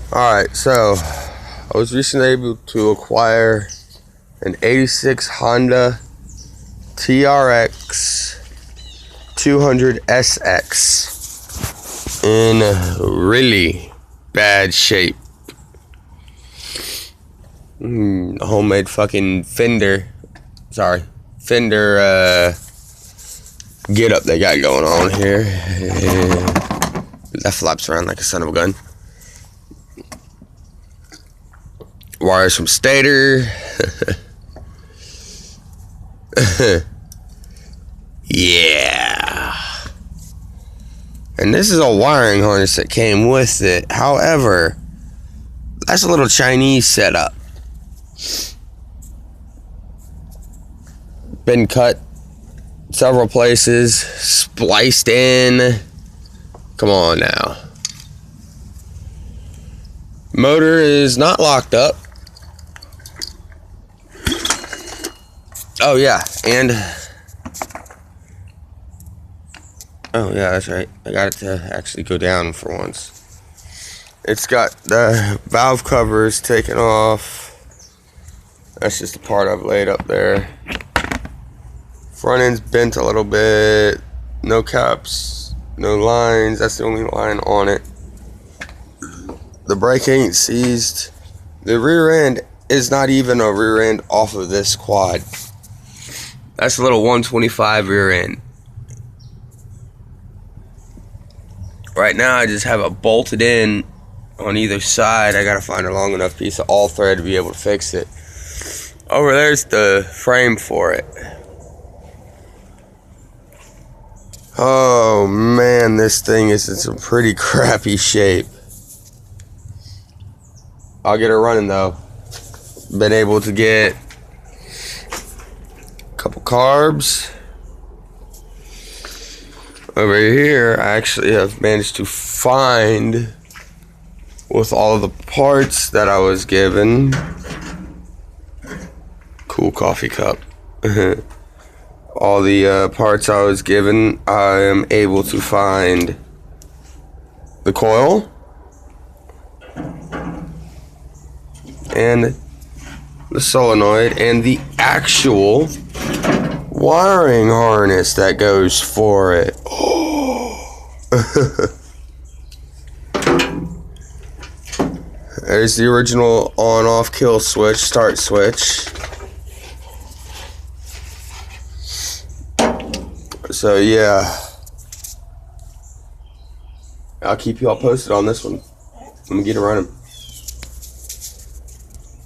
Alright, so I was recently able to acquire an 86 Honda trx200sx in really bad shape. Homemade fucking fender get up they got going on here. That flaps around like a son of a gun. Wires from stator. Yeah. And this is a wiring harness that came with it. However, that's a little Chinese setup. Been cut several places, spliced in. Come on now. Motor is not locked up. Oh yeah, and oh yeah, that's right. I got it to actually go down for once. It's got the valve covers taken off. That's just the part I've laid up there. Front end's bent a little bit. No caps, no lines. That's the only line on it. The brake ain't seized. The rear end is not even a rear end off of this quad. That's a little 125 rear end. Right now I just have it bolted in on either side. I gotta find a long enough piece of all thread to be able to fix it. Over there's the frame for it. Oh man, this thing is in some pretty crappy shape. I'll get her running though. Been able to get a couple carbs. Over here, I actually have managed to find, with all of the parts that I was given, cool coffee cup. All the parts I was given, I am able to find the coil and the solenoid and the actual wiring harness that goes for it. There's the original on-off kill switch, start switch. So yeah, I'll keep you all posted on this one. I'm gonna get it running.